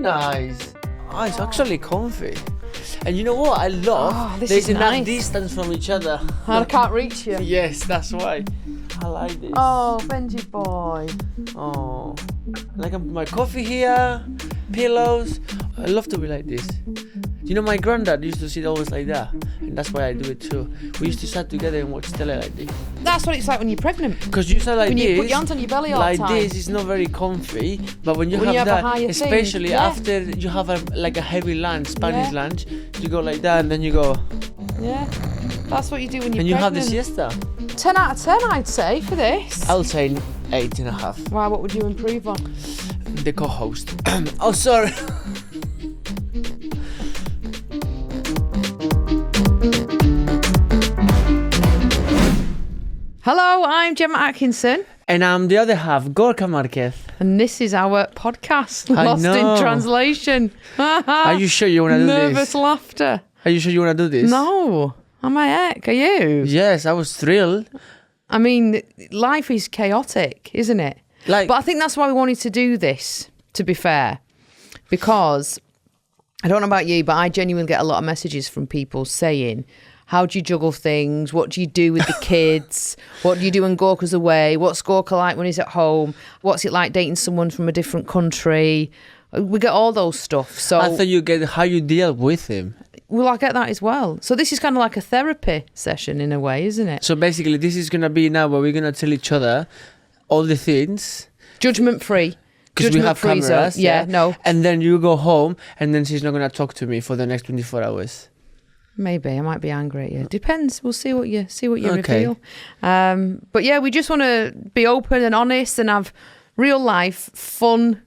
nice. Oh, it's actually comfy. And you know what I love? There's enough distance from each other. I can't reach you. Yes, that's why. I like this. Oh, Benji boy. Oh, like my coffee here, pillows. I love to be like this. You know, my granddad used to sit always like that, and that's why I do it too. We used to sit together and watch telly like this. That's what it's like when you're pregnant. Because you sit like when this. When you put your hands on your belly all like the time. This is not very comfy, but when you have that, especially after you have a heavy lunch, Spanish lunch, you go like that, and then you go. Yeah, that's what you do when you're pregnant. And you have the siesta. 10 out of 10, I'd say, for this. I'll say 8.5. Why? What would you improve on? The co-host. Oh, sorry. Hello, I'm Gemma Atkinson. And I'm the other half, Gorka Marquez. And this is our podcast, Lost in Translation. Are you sure you want to do this? Nervous laughter. Are you sure you want to do this? No. Am I heck? Are you? Yes, I was thrilled. I mean, life is chaotic, isn't it? But I think that's why we wanted to do this, to be fair. Because, I don't know about you, but I genuinely get a lot of messages from people saying, how do you juggle things? What do you do with the kids? What do you do when Gorka's away? What's Gorka like when he's at home? What's it like dating someone from a different country? We get all those stuff. So I thought you get how you deal with him. Well, I get that as well. So this is kind of like a therapy session in a way, isn't it? So basically, this is going to be now where we're going to tell each other all the things. Judgment free. Because we have cameras. Yeah, no. And then you go home and then she's not going to talk to me for the next 24 hours. Maybe. I might be angry at you. Depends. We'll see what you reveal. But yeah, we just want to be open and honest and have real life, fun,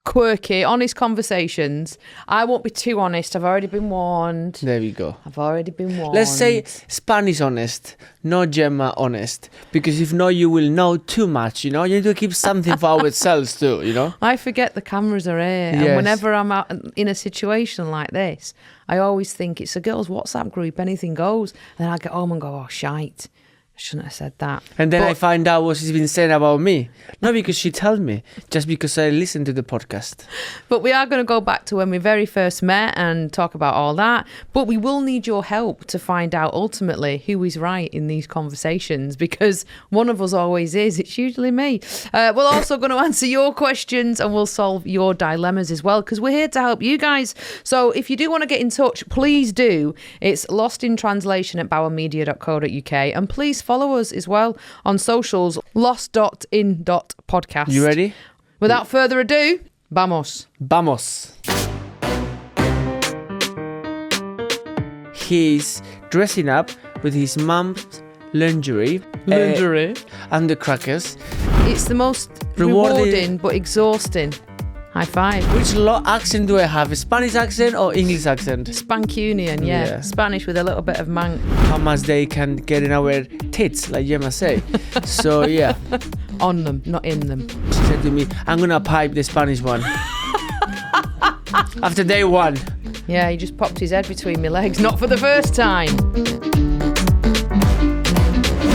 quirky, honest conversations. I won't be too honest. I've already been warned. There we go. I've already been warned. Let's say Spanish honest, not Gemma honest. Because if not, you will know too much, you know? You need to keep something for ourselves too, you know? I forget the cameras are here. Yes. And whenever I'm out in a situation like this, I always think it's a girls' WhatsApp group, anything goes. And then I get home and go, oh, shite. I shouldn't have said that. And then I find out what she's been saying about me. Not because she told me, just because I listened to the podcast. But we are going to go back to when we very first met and talk about all that. But we will need your help to find out ultimately who is right in these conversations, because one of us always is. It's usually me. We're also going to answer your questions and we'll solve your dilemmas as well, because we're here to help you guys. So if you do want to get in touch, please do. It's lostintranslation@bauermedia.co.uk, and please follow us as well on socials, lost.in.podcast. You ready? Without further ado, vamos. Vamos. He's dressing up with his mum's lingerie. And the crackers. It's the most rewarding but exhausting. High five. Which accent do I have? A Spanish accent or English accent? Spankunion, yeah. Spanish with a little bit of Manc. How much they can get in our tits, like Gemma say. So, yeah. On them, not in them. She said to me, I'm going to pipe the Spanish one. After day one. Yeah, he just popped his head between my legs. Not for the first time.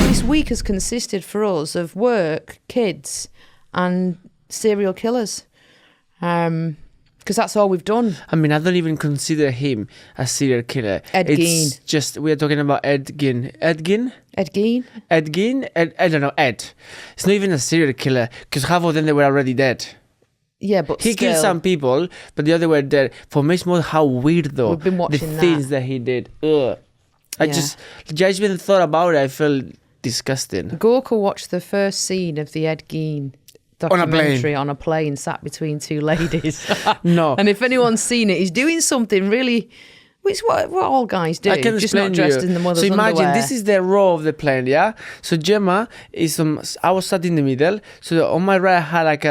This week has consisted for us of work, kids, and serial killers. Because that's all we've done. I mean, I don't even consider him a serial killer. Ed Gein. It's just, we're talking about Ed Gein. Ed Gein? Ed Gein? Ed Gein? I don't know, Ed. It's not even a serial killer, because half of them, they were already dead. Yeah, but he killed some people, but the other were dead. For me, it's more how weird, though. We've been watching the things that he did. Ugh. I just even thought about it, I felt disgusting. Gorka watched the first scene of the Ed Gein documentary on a plane sat between two ladies. No. And if anyone's seen it, he's doing something really... It's what all guys do, just not dressed in the mother's underwear. So imagine, this is the row of the plane, yeah? So Gemma is... I was sat in the middle. So on my right, I had like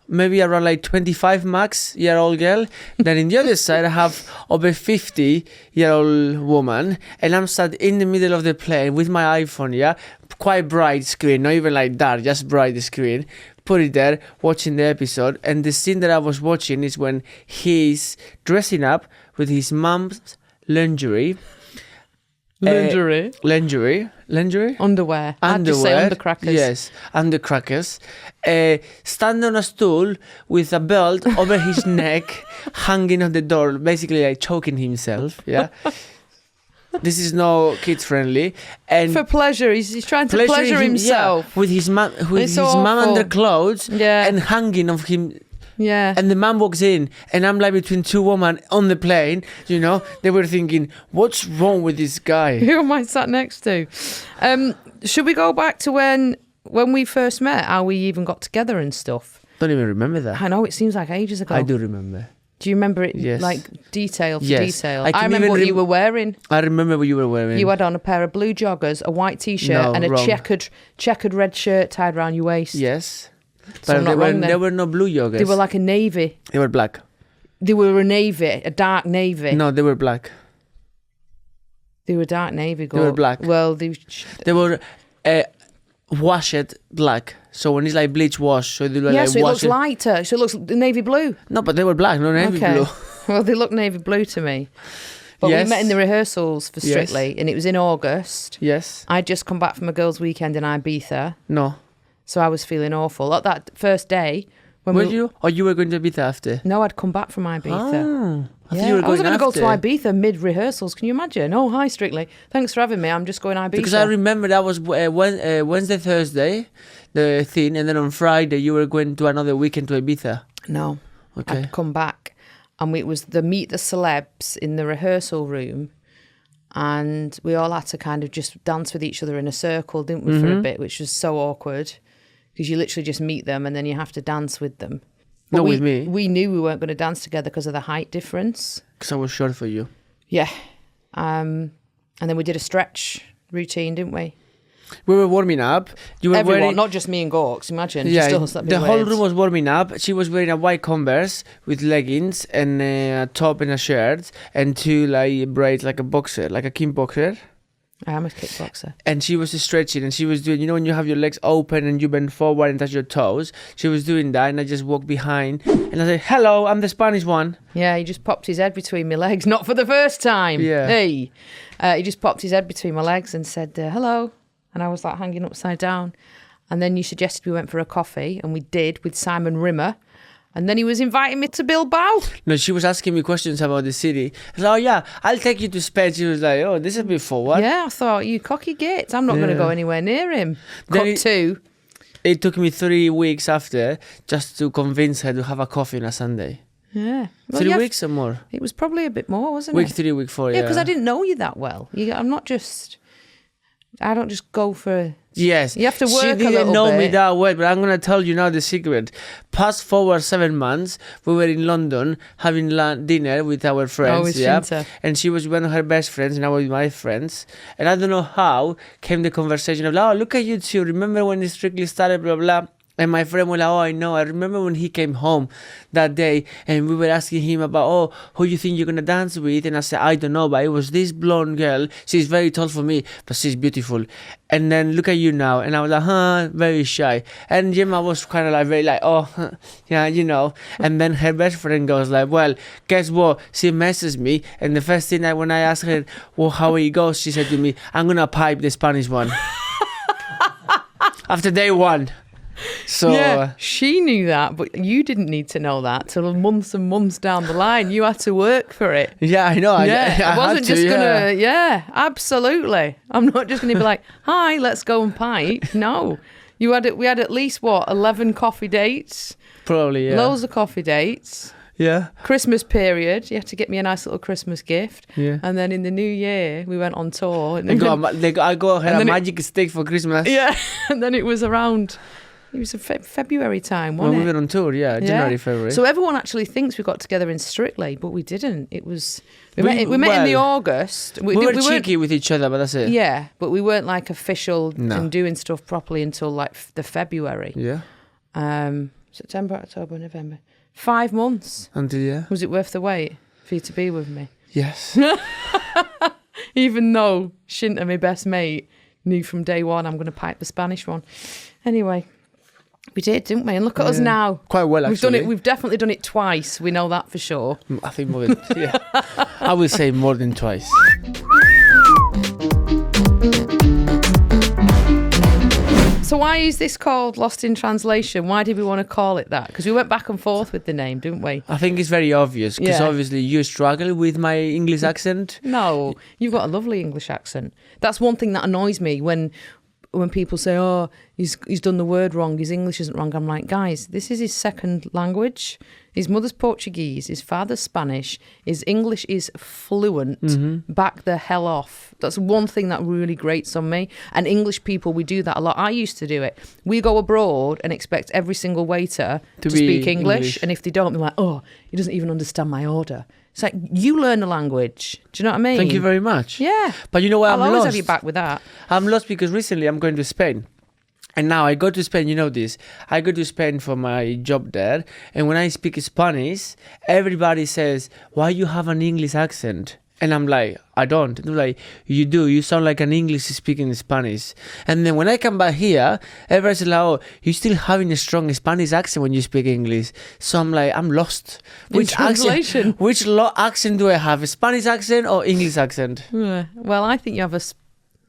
maybe around like 25 max-year-old girl. Then in the other side, I have over 50-year-old woman. And I'm sat in the middle of the plane with my iPhone, yeah? Quite bright screen, not even like that, just bright screen. Put it there, watching the episode, and the scene that I was watching is when he's dressing up with his mum's lingerie, Lingerie. Underwear. I'd just say undercrackers. Yes, undercrackers. Stand on a stool with a belt over his neck, hanging on the door, basically like choking himself. Yeah. This is no kids friendly. And for pleasure, he's trying to pleasure himself. Yeah, with his mum, under clothes, and hanging of him. Yeah. And the man walks in, and I'm like between two women on the plane. You know, they were thinking, "What's wrong with this guy? Who am I sat next to?" Should we go back to when we first met? How we even got together and stuff? Don't even remember that. I know, it seems like ages ago. I do remember. Do you remember it? Yes. Like detail for yes. detail. I remember what you were wearing. I remember what you were wearing. You had on a pair of blue joggers, a white t-shirt, and a checkered red shirt tied around your waist. Yes. So But there were no blue joggers. They were like a navy. They were black. They were a dark navy. No, they were black. They were dark navy. They were black. Well, they were washed black. So when it's like bleach wash, so they look like so it looks lighter. So it looks navy blue. No, but they were black, no navy blue. Well, they look navy blue to me. But we met in the rehearsals for Strictly, and it was in August. Yes. I'd just come back from a girls' weekend in Ibiza. No. So I was feeling awful. Like that first day. Were you? Or you were going to Ibiza after? No, I'd come back from Ibiza. I was going to go to Ibiza mid-rehearsals. Can you imagine? Oh, hi, Strictly. Thanks for having me. I'm just going Ibiza. Because I remember that was Wednesday, Thursday, the thing, and then on Friday you were going to another weekend to Ibiza. No. Okay. I'd come back, and it was the Meet the Celebs in the rehearsal room, and we all had to kind of just dance with each other in a circle, didn't we, for a bit, which was so awkward. Because you literally just meet them and then you have to dance with them. But with me. We knew we weren't going to dance together because of the height difference. Because I was short for you. Yeah. And then we did a stretch routine, didn't we? We were warming up. You were Everyone, wearing... not just me and Gorks, imagine. Yeah, the whole room was warming up. She was wearing a white Converse with leggings and a top and a shirt and two like braids like a boxer, like a kickboxer. I am a kickboxer. And she was stretching and she was doing, you know, when you have your legs open and you bend forward and touch your toes, she was doing that and I just walked behind and I said, "Hello, I'm the Spanish one." Yeah, he just popped his head between my legs, not for the first time. Yeah. Hey. He just popped his head between my legs and said, "Hello." And I was like hanging upside down. And then you suggested we went for a coffee, and we did with Simon Rimmer. And then he was inviting me to Bilbao. No, she was asking me questions about the city. I said, "Oh yeah, I'll take you to Spain." She was like, "Oh, this is a bit forward." Yeah, I thought, you cocky git. I'm not going to go anywhere near him. Cut two. It took me 3 weeks after just to convince her to have a coffee on a Sunday. Yeah. Well, 3 weeks or more? It was probably a bit more, wasn't Week it? 3, week 4, yeah. Because I didn't know you that well. I don't just go for... Yes. You have to work a little bit. She didn't know me that well, but I'm going to tell you now the secret. Fast forward 7 months, we were in London having dinner with our friends. And she was one of her best friends and I was with my friends. And I don't know how came the conversation of, "Oh, look at you two. Remember when it Strictly started, blah, blah." And my friend was like, "Oh, I know. I remember when he came home that day and we were asking him about, oh, who you think you're going to dance with?" And I said, "I don't know, but it was this blonde girl. She's very tall for me, but she's beautiful." And then look at you now. And I was like, very shy. And Gemma was kind of like, very like, "Oh, yeah, you know." And then her best friend goes like, "Well, guess what? She messes me." And the first thing when I asked her, "Well, how it goes?" she said to me, "I'm going to pipe the Spanish one." After day one. So yeah, she knew that, but you didn't need to know that till months and months down the line. You had to work for it. Yeah, I know. I wasn't just gonna. Yeah, absolutely. I'm not just gonna be like, "Hi, let's go and pipe." No, we had at least 11 coffee dates. Probably, yeah. Loads of coffee dates. Yeah. Christmas period, you had to get me a nice little Christmas gift. Yeah. And then in the new year, we went on tour. And I got her a magic stick for Christmas. Yeah, and then it was around. It was a February time, wasn't it? When we were on tour, January, February. So everyone actually thinks we got together in Strictly, but we didn't. It was we met in the August. We were cheeky with each other, but that's it. Yeah, but we weren't like official and doing stuff properly until like the February. Yeah. September, October, November. 5 months. Until Was it worth the wait for you to be with me? Yes. Even though Shinta, my best mate, knew from day one I'm going to pipe the Spanish one. Anyway. We did, didn't we? And look at us now. Quite well, actually. We've done it. We've definitely done it twice. We know that for sure. I think more than, I would say more than twice. So why is this called Lost in Translation? Why did we want to call it that? Because we went back and forth with the name, didn't we? I think it's very obvious because obviously you struggle with my English accent. No, you've got a lovely English accent. That's one thing that annoys me when people say, oh, he's done the word wrong, his English isn't wrong. I'm like, guys, this is his second language. His mother's Portuguese, his father's Spanish, his English is fluent. Back the hell off. That's one thing that really grates on me. And English people, we do that a lot. I used to do it. We go abroad and expect every single waiter to speak English. And if they don't, they're like, oh, he doesn't even understand my order. It's like, you learn the language. Do you know what I mean? Thank you very much. Yeah. But you know what, I'll always have you back with that. I'm lost because recently I'm going to Spain. And now I go to Spain, you know this. I go to Spain for my job there. And when I speak Spanish, everybody says, why you have an English accent? And I'm like, I don't. And they're like, you do. You sound like an English speaking Spanish. And then when I come back here, everybody's like, oh, you're still having a strong Spanish accent when you speak English. So I'm like, I'm lost. Which accent? Which accent do I have? A Spanish accent or English accent? Well, I think you have a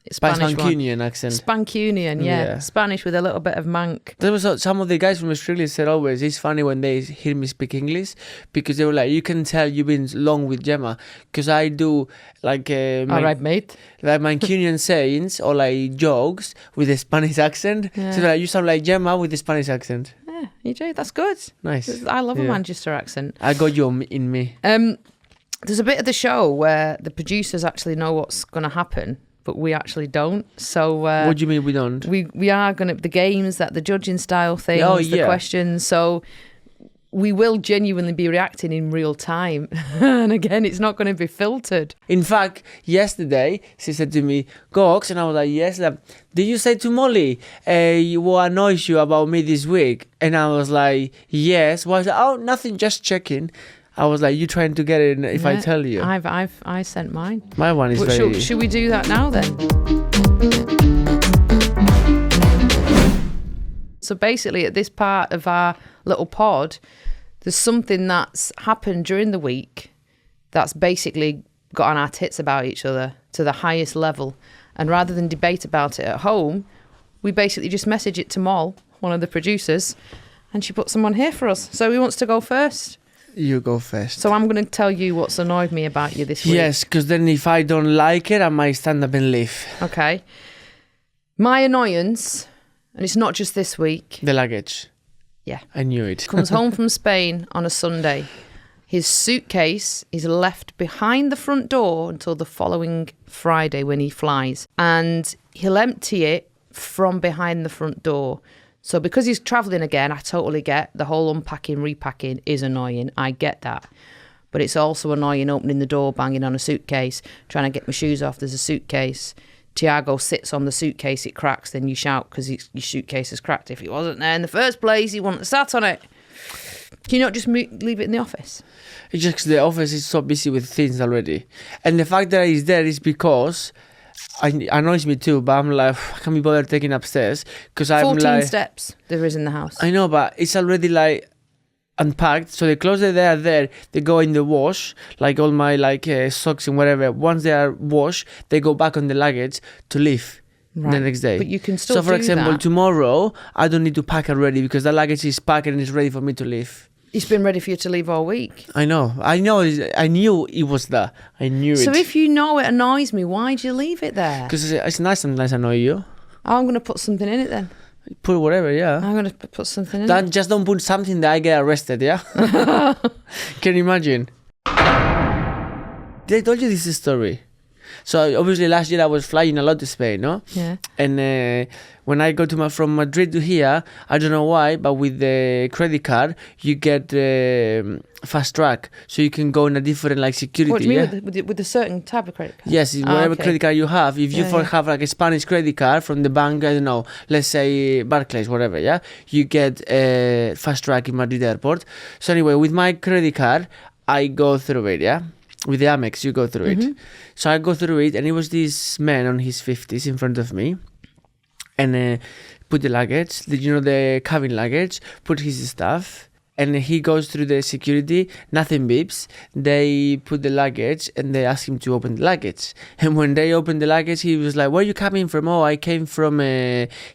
Spanish Mancunian accent. Spancunian, yeah. Spanish with a little bit of Manc. There was some of the guys from Australia said always, it's funny when they hear me speak English because they were like, you can tell you've been long with Gemma because I do like all right, mate. Like Mancunian sayings or like jokes with a Spanish accent. Yeah. So like, you sound like Gemma with a Spanish accent. Yeah, you do. That's good. Nice. I love a Manchester accent. I got you in me. There's a bit of the show where the producers actually know what's going to happen, but we actually don't. So what do you mean we don't? We are going to, the games, that the judging style things, the questions. So we will genuinely be reacting in real time. And again, it's not going to be filtered. In fact, yesterday, she said to me, Gox, and I was like, yes. Like, did you say to Molly, what annoys you about me this week? And I was like, yes. Well, I was like, oh, nothing, just checking. I was like, you trying to get it if I tell you? I sent mine. My one is very... Should we do that now then? So basically at this part of our little pod, there's something that's happened during the week that's basically got on our tits about each other to the highest level. And rather than debate about it at home, we basically just message it to Moll, one of the producers, and she put someone here for us. So who wants to go first? You go first. So I'm going to tell you what's annoyed me about you this week. Yes, because then if I don't like it, I might stand up and leave. Okay. My annoyance, and it's not just this week. The luggage. Yeah. I knew it. Comes home from Spain on a Sunday. His suitcase is left behind the front door until the following Friday when he flies. And he'll empty it from behind the front door. So because he's travelling again, I totally get the whole unpacking, repacking is annoying. I get that. But it's also annoying opening the door, banging on a suitcase, trying to get my shoes off. There's a suitcase. Tiago sits on the suitcase, it cracks, then you shout because your suitcase is cracked. If it wasn't there in the first place, he wouldn't have sat on it. Can you not just leave it in the office? It's just the office is so busy with things already. And the fact that he's there is because... It annoys me too, but I'm like, I can't be bothered taking upstairs because I'm 14 steps there is in the house. I know, but it's already like unpacked. So the clothes that are there, they go in the wash, like all my socks and whatever. Once they are washed, they go back on the luggage to leave the next day. But you can still So for example, tomorrow, I don't need to pack already because the luggage is packed and it's ready for me to leave. It's been ready for you to leave all week. I know. I knew it was there. I knew it. So if you know it annoys me, why'd you leave it there? Because it's nice sometimes I annoy you. I'm going to put something in it then. Put whatever, yeah. I'm going to put something in it. Just don't put something that I get arrested, yeah? Can you imagine? Did I told you this story? So obviously last year I was flying a lot to Spain, no? Yeah. And when I go from Madrid to here, I don't know why, but with the credit card, you get fast track. So you can go in a different security. What do you mean with a certain type of credit card? Yes, whatever credit card you have. If you have a Spanish credit card from the bank, I don't know, let's say Barclays, whatever, yeah? You get fast track in Madrid airport. So anyway, with my credit card, I go through it, yeah? With the Amex, you go through it. So I go through it, and it was this man on his 50s in front of me. And put the luggage, the cabin luggage, put his stuff. And he goes through the security, nothing beeps. They put the luggage and they ask him to open the luggage. And when they opened the luggage, he was like, where are you coming from? Oh, I came from,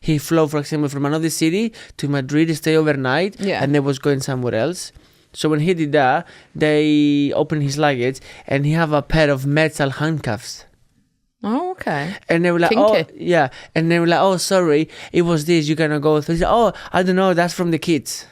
he flew, for example, from another city to Madrid to stay overnight. Yeah. And they was going somewhere else. So when he did that, they opened his luggage and he have a pair of metal handcuffs. Oh, okay. And they were like, Kinky. oh, yeah. And they were like, oh, sorry, it was this, you cannot go through. He said, oh, I don't know, that's from the kids.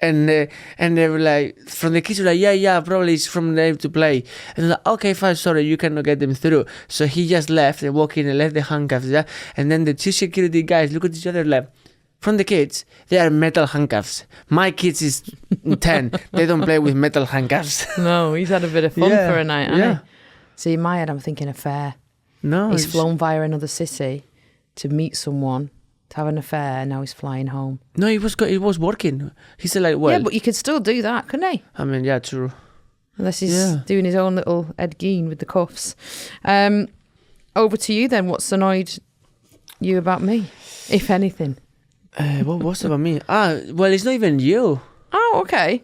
And they were like, from the kids were like, yeah, probably it's from them to play. And they're like, okay, fine, sorry, you cannot get them through. So he just left and walked in and left the handcuffs. Yeah? And then the two security guys look at each other like, from the kids, they are metal handcuffs. My kids is 10. They don't play with metal handcuffs. No, he's had a bit of fun for a night, hasn't yeah. he? See, in my head, I'm thinking affair. No. He's flown via another city to meet someone, to have an affair, and now he's flying home. No, he was working. He said like, well. Yeah, but you could still do that, couldn't he? I mean, yeah, true. Unless he's doing his own little Ed Gein with the cuffs. Over to you then. What's annoyed you about me, if anything? What was about me? Well, it's not even you. Oh, okay.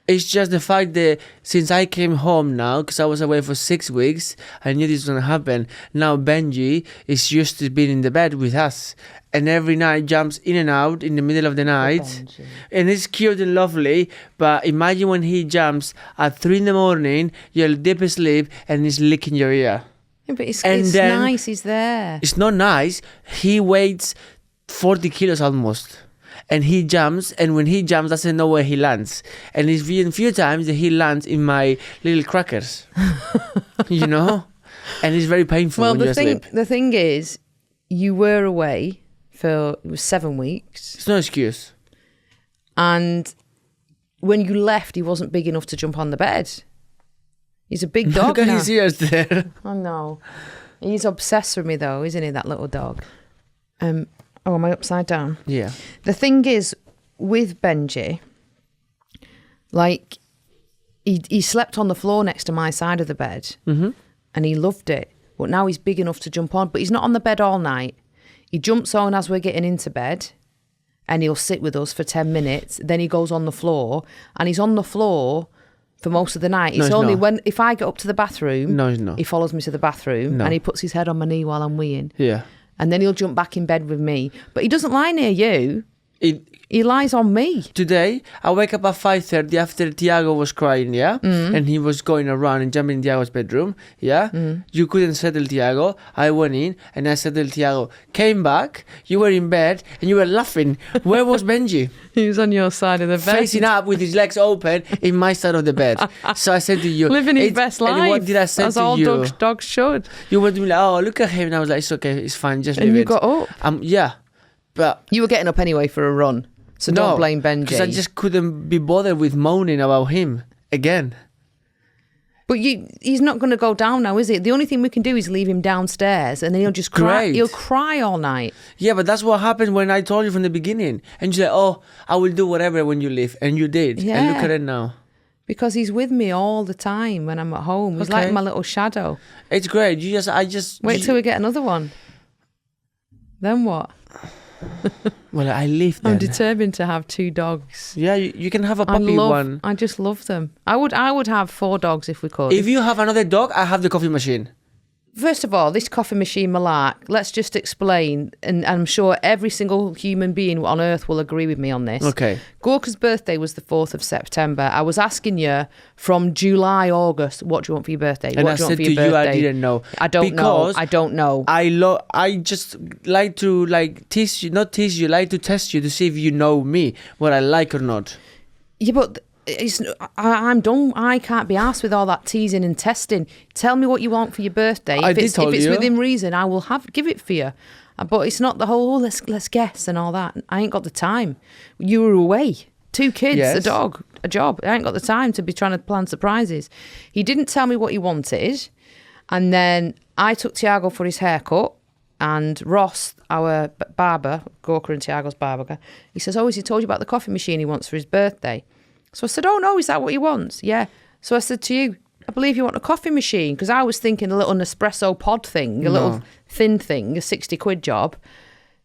It's just the fact that since I came home now, because I was away for 6 weeks, I knew this was going to happen. Now Benji is used to being in the bed with us. And every night jumps in and out in the middle of the night. And it's cute and lovely. But imagine when he jumps at 3 a.m, you're deep asleep and he's licking your ear. Yeah, but it's nice, he's there. It's not nice. He weighs 40 kilos almost. And he jumps, and when he jumps, doesn't know where he lands. And it's been a few times that he lands in my little crackers, you know? And it's very painful when you're asleep. The thing is, you were away for, it was 7 weeks. It's no excuse. And when you left, he wasn't big enough to jump on the bed. He's a big dog Look at now. his ears there. I know. He's obsessed with me though, isn't he, that little dog? Oh, am I upside down? Yeah. The thing is, with Benji, like, he slept on the floor next to my side of the bed, and he loved it. But now he's big enough to jump on, but he's not on the bed all night. He jumps on as we're getting into bed, and he'll sit with us for 10 minutes. Then he goes on the floor, and he's on the floor for most of the night. It's only when, if I get up to the bathroom, no, he's not. He follows me to the bathroom, and he puts his head on my knee while I'm weeing. Yeah. And then he'll jump back in bed with me. But he doesn't lie near you. He lies on me. Today, I wake up at 5:30 after Tiago was crying, yeah? And he was going around and jumping in Tiago's bedroom, yeah? You couldn't settle Tiago. I went in and I settled Tiago. Came back, you were in bed and you were laughing. Where was Benji? He was on your side of the bed. Facing up with his legs open in my side of the bed. So I said to you... Living his best life. And what did I say as to all you? Dogs should. You would be like, oh, look at him. And I was like, it's okay, it's fine, just leave it. And you got up. Yeah. But... You were getting up anyway for a run. So don't blame Benji. Because I just couldn't be bothered with moaning about him again. But he's not going to go down now, is he? The only thing we can do is leave him downstairs and then he'll just cry. Great. He'll cry all night. Yeah, but that's what happened when I told you from the beginning. And you said, oh, I will do whatever when you leave. And you did. Yeah. And look at it now. Because he's with me all the time when I'm at home. He's like my little shadow. It's great. Wait till we get another one. Then what? Well, I live then. I'm determined to have 2 dogs. Yeah, you can have a puppy one. I just love them. I would have 4 dogs if we could. If you have another dog, I have the coffee machine. First of all, this coffee machine malark, let's just explain, and I'm sure every single human being on earth will agree with me on this. Okay. Gorka's birthday was the 4th of September. I was asking you from July, August, what do you want for your birthday? And what I do you want said for to your you, birthday? I didn't know. I don't know. I just like to tease you, not tease you, like to test you to see if you know me, what I like or not. Yeah, but... I'm done. I can't be asked with all that teasing and testing. Tell me what you want for your birthday. If it's within reason, I will give it for you. But it's not the whole let's guess and all that. I ain't got the time. You were away, 2 kids, yes. A dog, a job. I ain't got the time to be trying to plan surprises. He didn't tell me what he wanted, and then I took Tiago for his haircut. And Ross, our barber, Gorka and Tiago's barber, he says, "Oh, has he told you about the coffee machine he wants for his birthday?" So I said, "Oh no, is that what he wants?" "Yeah." So I said to you, "I believe you want a coffee machine," because I was thinking a little Nespresso pod thing, a little thin thing, a 60 quid job.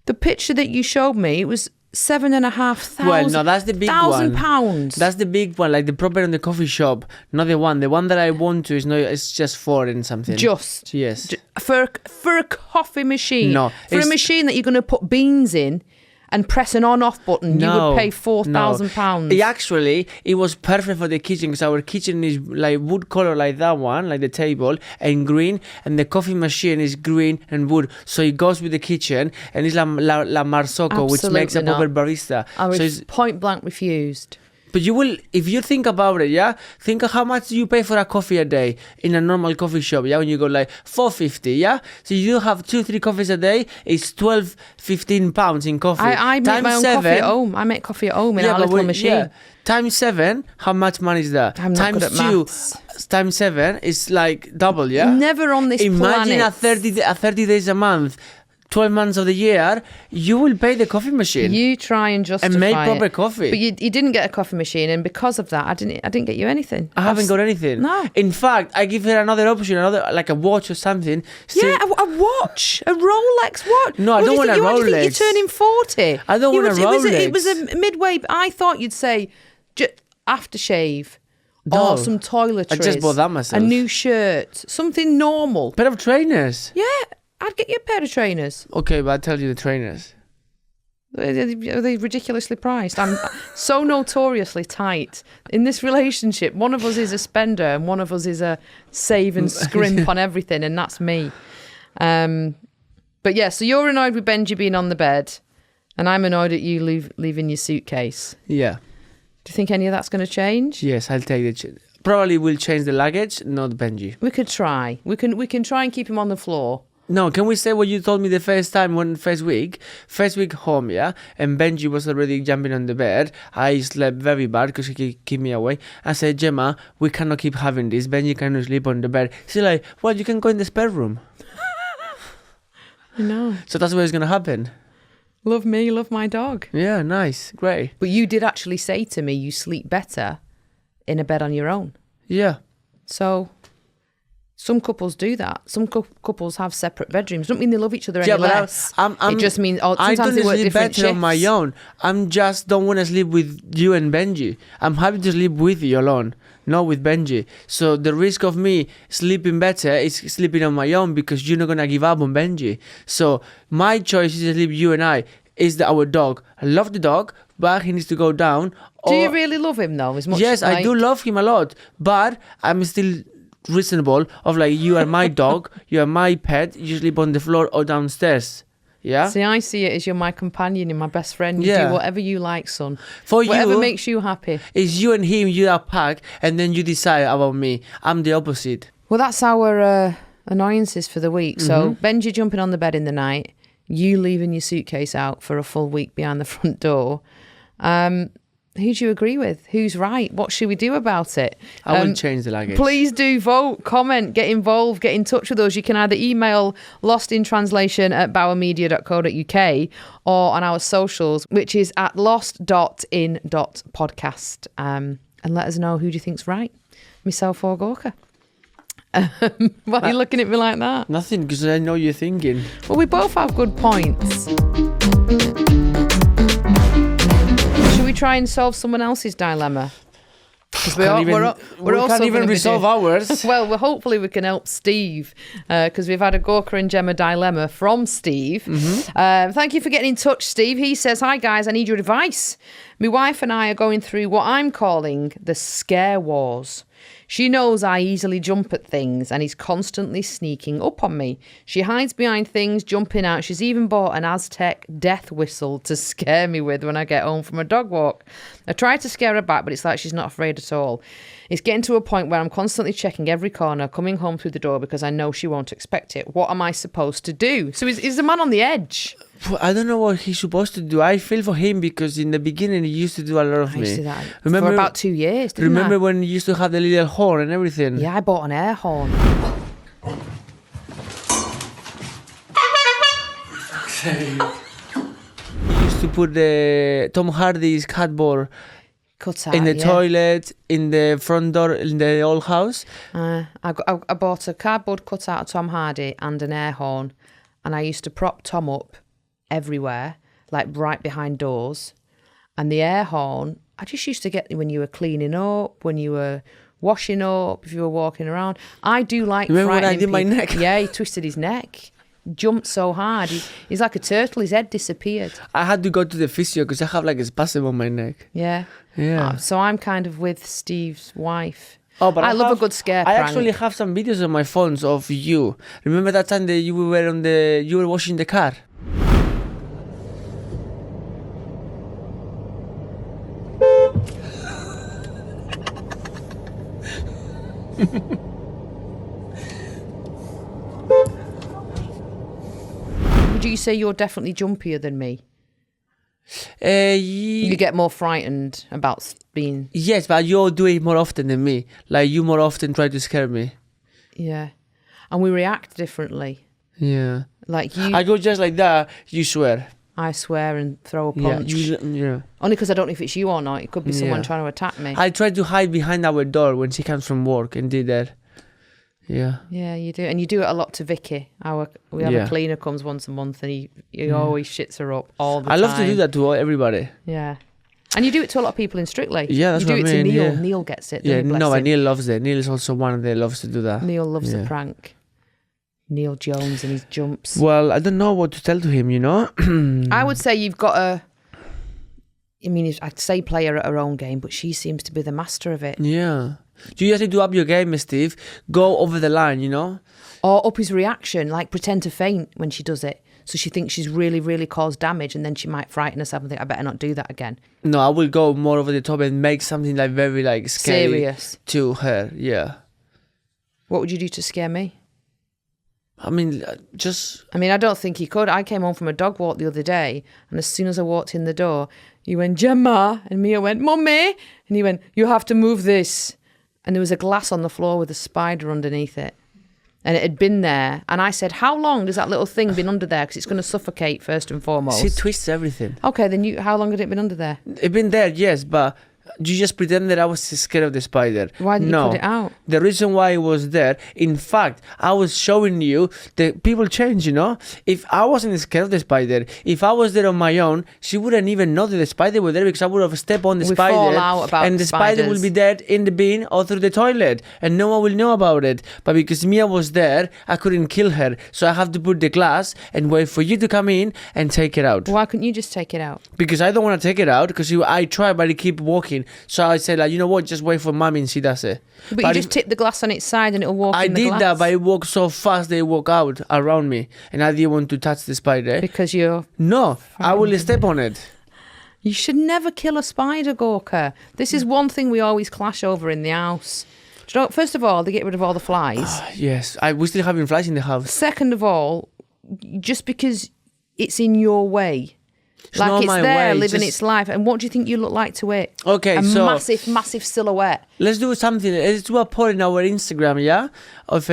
The picture that you showed me, it was 7,500. Well, no, that's the big one. £1,000. That's the big one, like the proper in the coffee shop, not the one. The one that I want to is no, it's just 4 and something. Just yes. For a coffee machine. No, for a machine that you're going to put beans in and press an on-off button, you would pay £4,000. Actually, it was perfect for the kitchen because our kitchen is like wood color, like that one, like the table, and green, and the coffee machine is green and wood, so it goes with the kitchen, and it's la Marzocco, which makes a proper barista. I point blank refused. But you will, if you think about it, yeah, think of how much you pay for a coffee a day in a normal coffee shop, yeah, when you go like £4.50, yeah, so you have 2-3 coffees a day, it's £12-15 in coffee. I make my own coffee at home. I make coffee at home in our little machine. Yeah. Times 7, how much money is that? I'm not good at Times 2, times 7 is like double, yeah. Never on this planet. Imagine a 30 days a month. 12 months of the year, you will pay the coffee machine. You try and justify and make proper coffee. But you didn't get a coffee machine, and because of that, I didn't get you anything. I haven't got anything. No. In fact, I give her another option, like a watch or something. Yeah, a watch, a Rolex watch. No, I don't want a Rolex. You think you're turning 40? I don't want a Rolex. It was a midway. I thought you'd say aftershave. No, or some toiletries. I just bought that myself. A new shirt, something normal. Pair of trainers. Yeah. I'd get you a pair of trainers. Okay, but I'll tell you the trainers. Are they ridiculously priced? I'm so notoriously tight. In this relationship, one of us is a spender and one of us is a save and scrimp on everything, and that's me. But yeah, so you're annoyed with Benji being on the bed, and I'm annoyed at you leaving your suitcase. Yeah. Do you think any of that's going to change? Yes, I'll take the... Probably we'll change the luggage, not Benji. We could try. We can try and keep him on the floor. No, can we say what you told me the first time first week home, yeah? And Benji was already jumping on the bed. I slept very bad because he kept me away. I said, Gemma, we cannot keep having this. Benji cannot sleep on the bed. She's like, well, you can go in the spare room. I know. So that's what is going to happen. Love me, love my dog. Yeah, nice, great. But you did actually say to me you sleep better in a bed on your own. Yeah. So... some couples do that. Some couples have separate bedrooms. Don't mean they love each other any less. It just means sometimes they work different shifts. I don't sleep better on my own. I'm just don't want to sleep with you and Benji. I'm happy to sleep with you alone, not with Benji. So the risk of me sleeping better is sleeping on my own because you're not going to give up on Benji. So my choice is to sleep you and I. Is our dog. I love the dog, but he needs to go down. Do you really love him though? As much yes, I do love him a lot, but I'm still... reasonable of like, you are my dog, you are my pet, you sleep on the floor or downstairs. Yeah. See, I see it as you're my companion and my best friend. You do whatever you like, son. For whatever you, makes you happy. It's you and him, you are pack, and then you decide about me. I'm the opposite. Well, that's our annoyances for the week. So Benji jumping on the bed in the night, you leaving your suitcase out for a full week behind the front door. Who do you agree with? Who's right? What should we do about it? I will change the luggage. Please do vote, comment, get involved, get in touch with us. You can either email lostintranslation@bowermedia.co.uk or on our socials, which is at lost.in.podcast. And let us know who do you think's right, myself or Gorka. Why are you looking at me like that? Nothing, because I know you're thinking. Well, we both have good points. We try and solve someone else's dilemma. We can't even resolve ours. Well, hopefully we can help Steve because we've had a Gorka and Gemma dilemma from Steve. Thank you for getting in touch, Steve. He says, hi guys, I need your advice. My wife and I are going through what I'm calling the scare wars. She knows I easily jump at things and is constantly sneaking up on me. She hides behind things, jumping out. She's even bought an Aztec death whistle to scare me with when I get home from a dog walk. I try to scare her back, but it's like she's not afraid at all. It's getting to a point where I'm constantly checking every corner, coming home through the door because I know she won't expect it. What am I supposed to do? So is the man on the edge? I don't know what he's supposed to do. I feel for him because in the beginning he used to do a lot of me. I used to do that for about 2 years, didn't I? Remember when you used to have the little horn and everything? Yeah, I bought an air horn. He used to put the Tom Hardy's cardboard cut out in the toilet, in the front door, in the old house. I bought a cardboard cutout of Tom Hardy and an air horn, and I used to prop Tom up everywhere. like right behind doors. And the air horn, I just used to get when you were cleaning up, when you were washing up, if you were walking around. I do like Remember when I frightening did my people. neck? Yeah, he twisted his neck. Jumped so hard. He's like a turtle. His head disappeared. I had to go to the physio because I have like a spasm on my neck. Yeah. Yeah. So I'm kind of with Steve's wife. Oh, but I love a good scare I prank. actually have some videos on my phones of you. Remember that time that you were washing the car? Would you say you're definitely jumpier than me? You get more frightened about being... Yes, but you do it more often than me. Like, you more often try to scare me. Yeah. And we react differently. Yeah. Like you... I go just like that, you swear. I swear and throw a punch. Yeah. Only because I don't know if it's you or not. It could be someone trying to attack me. I try to hide behind our door when she comes from work and did that. Yeah. Yeah, you do. And you do it a lot to Vicky. We have a cleaner comes once a month and he always shits her up all the time. I love to do that to everybody. Yeah. And you do it to a lot of people in Strictly. Yeah, that's what I mean. You do it to Neil. Yeah. Neil gets it. Yeah, no, but Neil loves it. Neil is also one that loves to do that. Neil loves the prank. Neil Jones and his jumps. Well, I don't know what to tell to him, you know? I would say you've got a... I mean, I'd say play her at her own game, but she seems to be the master of it. Yeah. You just need to up your game, Steve. Go over the line, you know? Or up his reaction, like pretend to faint when she does it. So she thinks she's really, really caused damage and then she might frighten herself and think, I better not do that again. No, I will go more over the top and make something like very like scary serious to her, yeah. What would you do to scare me? I mean, I don't think he could. I came home from a dog walk the other day and as soon as I walked in the door, you went, Gemma, and Mia went, Mummy, and he went, you have to move this. And there was a glass on the floor with a spider underneath it. And it had been there. And I said, how long does that little thing been under there? Because it's going to suffocate first and foremost. she twists everything. Okay, then how long had it been under there? It been there, yes, but you just pretend that I was scared of the spider. Why didn't you put it out? The reason why it was there, in fact, I was showing you that people change, you know? If I wasn't scared of the spider, if I was there on my own, she wouldn't even know that the spider was there because I would have stepped on the spider. Fall out about and the spider will be dead in the bin or through the toilet and no one will know about it. But because Mia was there, I couldn't kill her. So I have to put the glass and wait for you to come in and take it out. Why couldn't you just take it out? Because I don't want to take it out because I try but I keep walking. So I said, like, you know what, just wait for mommy and she does it. But you just tip the glass on its side and it'll walk in the glass. I did that, but it walked so fast they walk out around me. And I didn't want to touch the spider. Because you're... No, I will step on it. You should never kill a spider, Gorka. This is one thing we always clash over in the house. Do you know, first of all, they get rid of all the flies. Yes, we're still having flies in the house. Second of all, just because it's in your way... Like it's there, living its life. And what do you think you look like to it? Okay, a so... massive silhouette. Let's do something. Let's do a poll in our Instagram, yeah? Of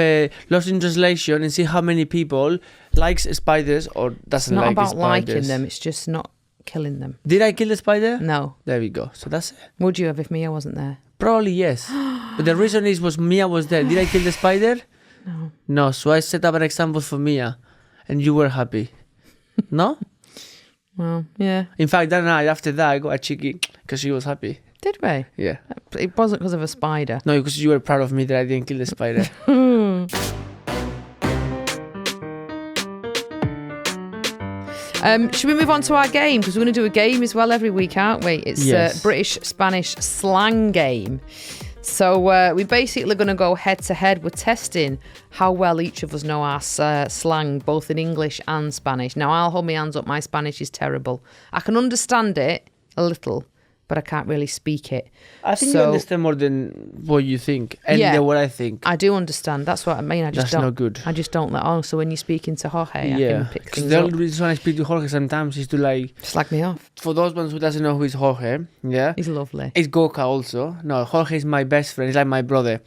Lost in Translation and see how many people likes spiders or doesn't like spiders. It's not about liking them, it's just not killing them. Did I kill the spider? No. There we go. So that's it. Would you have if Mia wasn't there? Probably yes. But the reason was Mia was there. Did I kill the spider? No. No, so I set up an example for Mia and you were happy. No? Well, yeah. In fact, that night after that, I got a cheeky because she was happy. Did we? Yeah. It wasn't because of a spider. No, because you were proud of me that I didn't kill the spider. Should we move on to our game? Because we're going to do a game as well every week, aren't we? It's yes. a British-Spanish slang game. So we're basically going to go head-to-head. We're testing how well each of us know our slang, both in English and Spanish. Now, I'll hold my hands up. My Spanish is terrible. I can understand it a little, but I can't really speak it. I think you understand more than what you think and than what I think. I do understand. That's what I mean. That's not good. I just don't let on. So when you're speaking to Jorge, I can pick things the up. only reason I speak to Jorge sometimes is to like... Slag me off. For those ones who doesn't know who is Jorge, yeah? He's lovely. It's Gorka also. No, Jorge is my best friend. He's like my brother.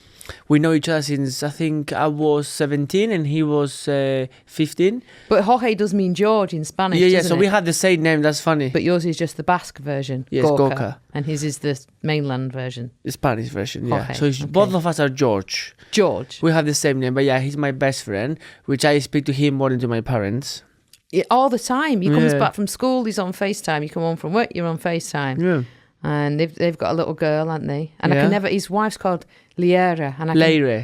We know each other since I think I was 17 and he was 15. But Jorge does mean George in Spanish, Yeah, doesn't so it? we have the same name. That's funny. But yours is just the Basque version. Yes, Gorka. And his is the mainland version. The Spanish version, yeah. Jorge, So both of us are George. George. We have the same name, but yeah, he's my best friend, which I speak to him more than to my parents. all the time. He comes back from school, he's on FaceTime. You come home from work, you're on FaceTime. Yeah. And they've got a little girl, haven't they? And I can never. His wife's called Leira, and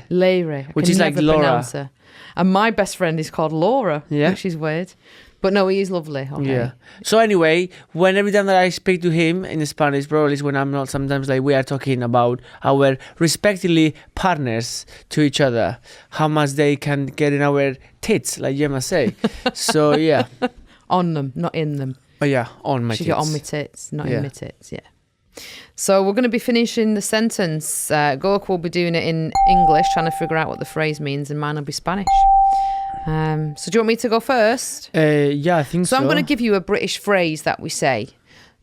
Leire, which is like Laura. Her. And my best friend is called Laura, which is weird. But no, he is lovely. Okay. Yeah. So anyway, every time that I speak to him in Spanish, probably is when I'm not. Sometimes like we are talking about our respectively partners to each other, how much they can get in our tits, like Gemma say. So yeah. On them, not in them. Oh yeah, on my tits. She got on my tits, not in my tits. Yeah. So we're going to be finishing the sentence. Gorka will be doing it in English, trying to figure out what the phrase means, and mine will be Spanish. So do you want me to go first? Yeah, I think so. So I'm going to give you a British phrase that we say.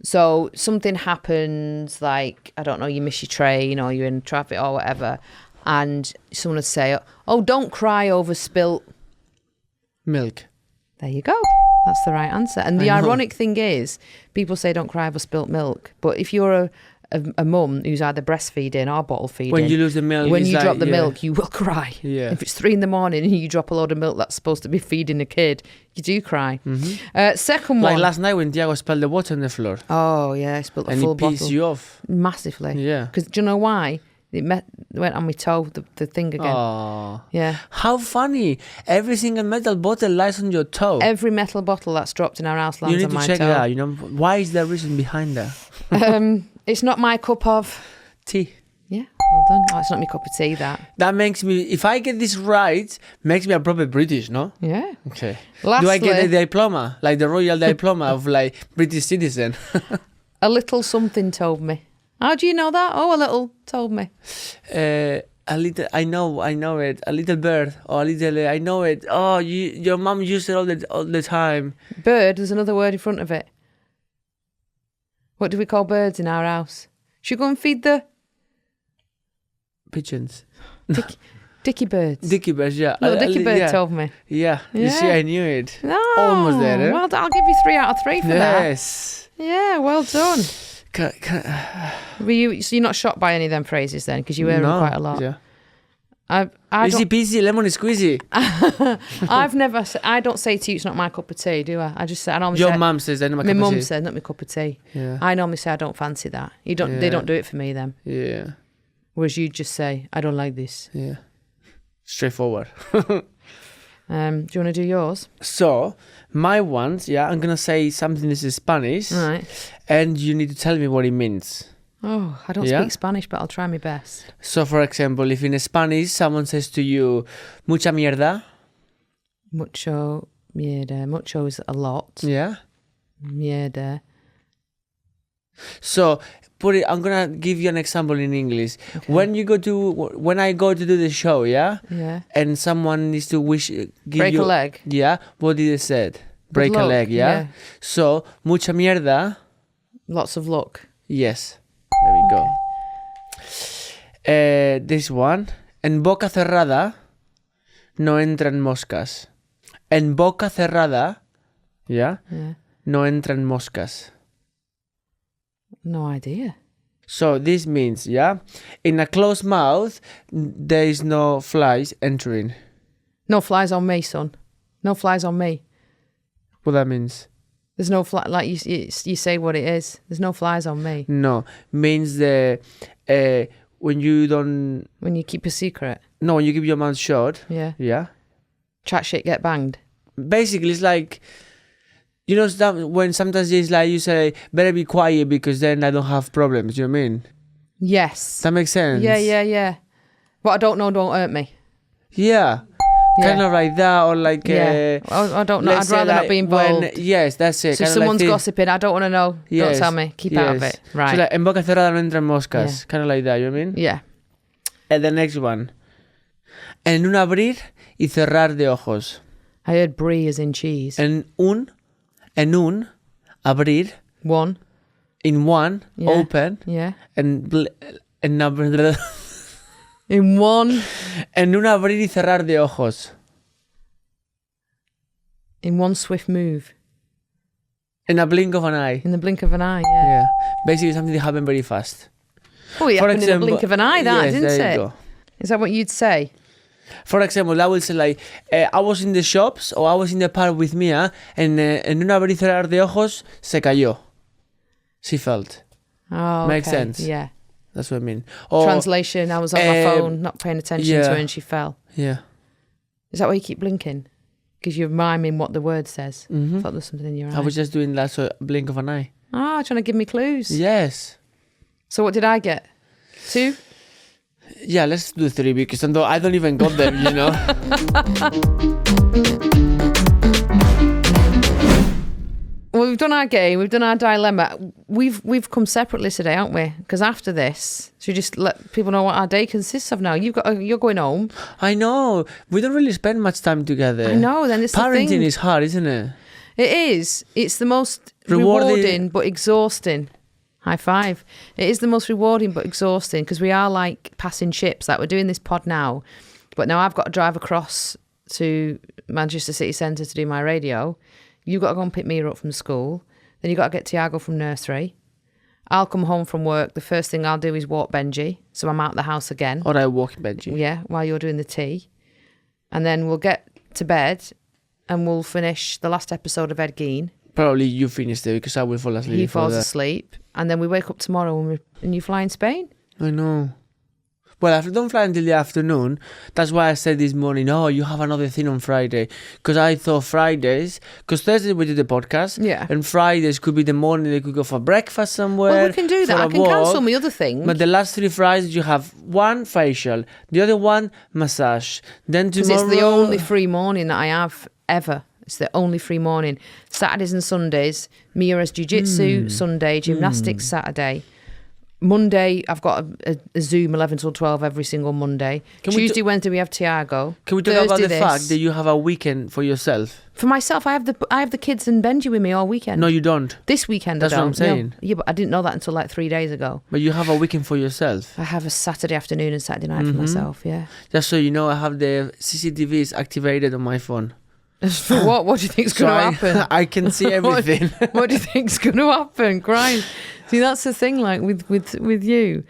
So something happens, like, I don't know, you miss your train or you're in traffic or whatever, and someone would say, oh, don't cry over spilt milk. There you go. That's the right answer. And the ironic thing is, people say don't cry over spilt milk. But if you're a mum who's either breastfeeding or bottle feeding, when you lose the milk, when you drop the milk, you will cry. Yeah. If it's 3 a.m. and you drop a load of milk that's supposed to be feeding a kid, you do cry. Mm-hmm. Second like one. last night when Tiago spilled the water on the floor. Oh, yeah, I spilled a full bottle. And it pissed you off. Massively. Yeah. Because do you know why? It went on my toe, the thing again. Oh. Yeah. How funny. Every single metal bottle lies on your toe. Every metal bottle that's dropped in our house lands on my toe. You need to check it out. You know, why is there reason behind that? It's not my cup of tea. Yeah, well done. Oh, it's not my cup of tea, that. That makes me, if I get this right, makes me a proper British, no? Yeah. Okay. Lastly, do I get a diploma? Like the royal diploma of like British citizen? A little something told me. How do you know that? Oh, a little told me. A little, I know it. A little bird, or a little, I know it. Oh, your mum used it all the time. Bird, there's another word in front of it. What do we call birds in our house? Should we go and feed the pigeons? Dicky birds. Dicky birds, yeah. Little Dicky bird told me. Yeah. You see, I knew it. No. Almost there, eh? Well, I'll give you 3 out of 3 for that. Yes. Yeah, well done. So you're not shocked by any of them phrases then, because you hear them quite a lot. Yeah. Easy peasy, lemon squeezy. I don't say to you, it's not my cup of tea, do I? I just say, I normally your mum says, not my cup of tea. My mum said, not my cup of tea. Yeah. I normally say, I don't fancy that. They don't do it for me then. Yeah. Whereas you just say, I don't like this. Yeah. Straightforward. Do you want to do yours? So, my ones, I'm going to say something is in Spanish. Right. And you need to tell me what it means. Oh, I don't speak Spanish, but I'll try my best. So, for example, if in Spanish someone says to you, mucha mierda. Mucho mierda. Mucho is a lot. Yeah. Mierda. So, I'm going to give you an example in English. Okay. When I go to do the show, yeah? And someone needs to break a leg. Yeah. What did it say? Break a leg, yeah? So, mucha mierda. Lots of luck. Yes. There we go. This one. En boca cerrada no entran moscas. En boca cerrada, no entran moscas. No idea. So this means, in a closed mouth, there is no flies entering. No flies on me, son. No flies on me. What that means? There's no fly, like you say what it is. There's no flies on me. No, means when you keep a secret. No, when you keep your mouth shut. Yeah. Yeah. Chat shit, get banged. Basically, it's like, you know, when sometimes it's like you say, better be quiet because then I don't have problems. You know what I mean? Yes. That makes sense. Yeah. What I don't know don't hurt me. Yeah. Kind of like that, or like... I don't know. I'd rather not be involved. Yes, that's it. So if someone's gossiping, I don't want to know. Don't tell me. Keep out of it. Right. So like, en boca cerrada no entran moscas. Kind of like that, you know what I mean? Yeah. And the next one. En un abrir y cerrar de ojos. I heard brie as in cheese. En un, abrir. One. In one, open. Yeah. En in one. En un abrir y cerrar de ojos. In one swift move. In a blink of an eye. In the blink of an eye, yeah. Basically something that happened very fast. Oh, it happened in the blink of an eye, didn't there it? You go. Is that what you'd say? For example, I will say like, I was in the shops or I was in the park with Mia en un abrir y cerrar de ojos se cayó. She felt. Oh, Makes okay. sense. Yeah. That's what I mean. Or, Translation, I was on my phone, not paying attention to her and she fell. Yeah. Is that why you keep blinking? Because you're miming what the word says. Mm-hmm. I thought there's something in your eye. I was just doing that blink of an eye. Trying to give me clues. Yes. So what did I get? 2? Yeah, let's do 3 because I don't even got them, you know. Well, we've done our game. We've done our dilemma. We've come separately today, haven't we? Because after this, should we just let people know what our day consists of now? You're going home. I know. We don't really spend much time together. I know. Then it's parenting the thing. is hard, isn't it? It is. It's the most rewarding but exhausting. High five. It is the most rewarding but exhausting because we are like passing ships. Like we're doing this pod now, but now I've got to drive across to Manchester City Centre to do my radio. You've got to go and pick Mia up from school. Then you've got to get Tiago from nursery. I'll come home from work. The first thing I'll do is walk Benji. So I'm out the house again. Or I walk Benji. Yeah, while you're doing the tea. And then we'll get to bed and we'll finish the last episode of Ed Gein. Probably you finished it because I will fall asleep. He falls asleep. And then we wake up tomorrow and you fly in Spain. I know. Well, I don't fly until the afternoon. That's why I said this morning, you have another thing on Friday. Because I thought Fridays, because Thursday we did the podcast. Yeah. And Fridays could be the morning they could go for breakfast somewhere. Well, we can do that. I can cancel my other thing. But the last 3 Fridays you have one facial, the other one massage. Then tomorrow... Because it's the only free morning that I have ever. It's the only free morning. Saturdays and Sundays, Mia has jiu-jitsu, Sunday, gymnastics Saturday. Monday, I've got a Zoom 11 till 12 every single Monday. Tuesday, Wednesday, we have Tiago. Can we talk about the fact that you have a weekend for yourself? For myself, I have the kids and Benji with me all weekend. No, you don't. This weekend, That's I don't. what I'm saying. No. Yeah, but I didn't know that until like 3 days ago. But you have a weekend for yourself. I have a Saturday afternoon and Saturday night for myself, yeah. Just so you know, I have the CCTVs activated on my phone. For what? What do you think's going to happen? I can see everything. What do you think's going to happen? Christ. See, that's the thing, like with you.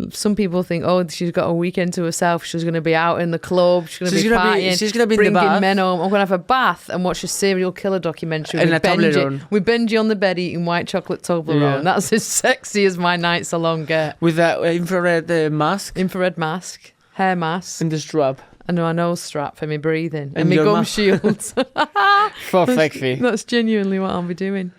Some people think, she's got a weekend to herself. She's going to be out in the club. She's going to be partying. She's going to be in bringing the bath. Men home. I'm going to have a bath and watch a serial killer documentary and with Benji. With Benji on the bed eating white chocolate Toblerone. That's as sexy as my nights alone get. With that infrared mask. Infrared mask. Hair mask. And the strap. And my nose strap for me breathing. And my gum shields. Perfectly. That's genuinely what I'll be doing.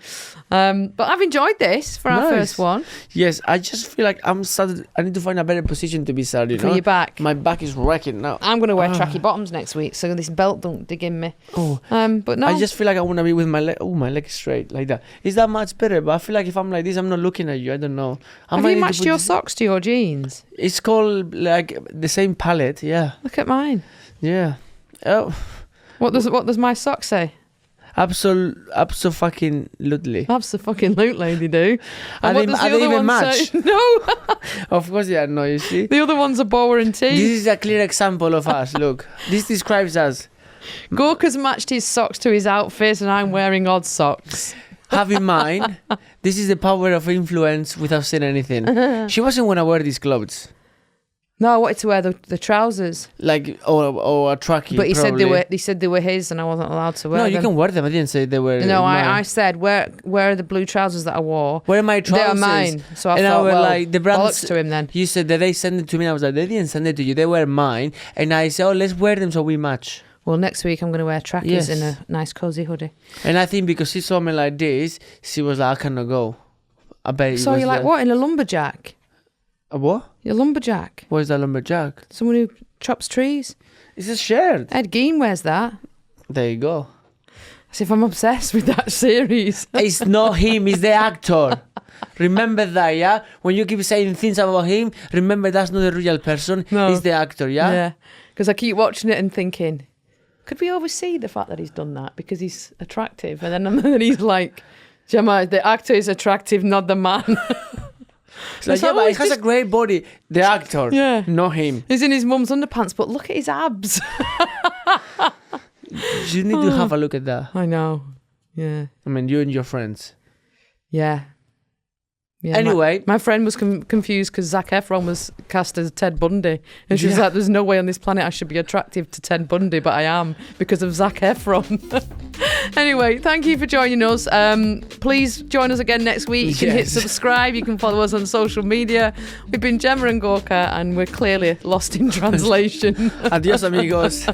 But I've enjoyed this for our first one. Yes, I just feel like I'm sad. I need to find a better position to be sad, For your back. My back is wrecking now. I'm going to wear tracky bottoms next week, so this belt don't dig in me. But no. I just feel like I want to be with my leg. Oh, my leg is straight like that. Is that much better? But I feel like if I'm like this, I'm not looking at you. I don't know. Have you matched your socks to your jeans? It's called like the same palette. Yeah. Look at mine. Yeah. Oh. What does my sock say? Absolutely. Absolutely, they do. Are they even match? No. Of course they are. No, you see. The other one's a boa and tee. This is a clear example of us. Look, this describes us. Gorka's matched his socks to his outfit, and I'm wearing odd socks. Have in mind, this is the power of influence without saying anything. She wasn't going to wear these clothes. No, I wanted to wear the trousers. Like, or a trackie. But he probably. said they were his, and I wasn't allowed to wear them. No, you can wear them. I didn't say they were. No, I said where are the blue trousers that I wore? Where are my trousers? They are mine. So I thought, like, the bollocks to him then. You said that they sent it to me. I was like, they didn't send it to you. They were mine. And I said, let's wear them so we match. Well, next week I'm going to wear trackies and a nice cozy hoodie. And I think because she saw me like this, she was like, I cannot go. I bet. So you're like, what, in a lumberjack? A what? You're a lumberjack. What is that lumberjack? Someone who chops trees. It's a shirt. Ed Gein wears that. There you go. As if I'm obsessed with that series. It's not him, it's the actor. Remember that, yeah? When you keep saying things about him, remember that's not the real person, he's the actor, yeah? Yeah, because I keep watching it and thinking, could we oversee the fact that he's done that because he's attractive? And then he's like, Gemma, the actor is attractive, not the man. It's like, yeah, but he has a great body. The actor, not him. He's in his mum's underpants, but look at his abs. You need to have a look at that. I know. Yeah. I mean, you and your friends. Yeah. Yeah, anyway, my friend was confused because Zac Efron was cast as Ted Bundy, and she was like, "There's no way on this planet I should be attractive to Ted Bundy, but I am because of Zac Efron." Anyway, thank you for joining us. Please join us again next week. You can hit subscribe. You can follow us on social media. We've been Gemma and Gorka, and we're clearly lost in translation. Adios, amigos.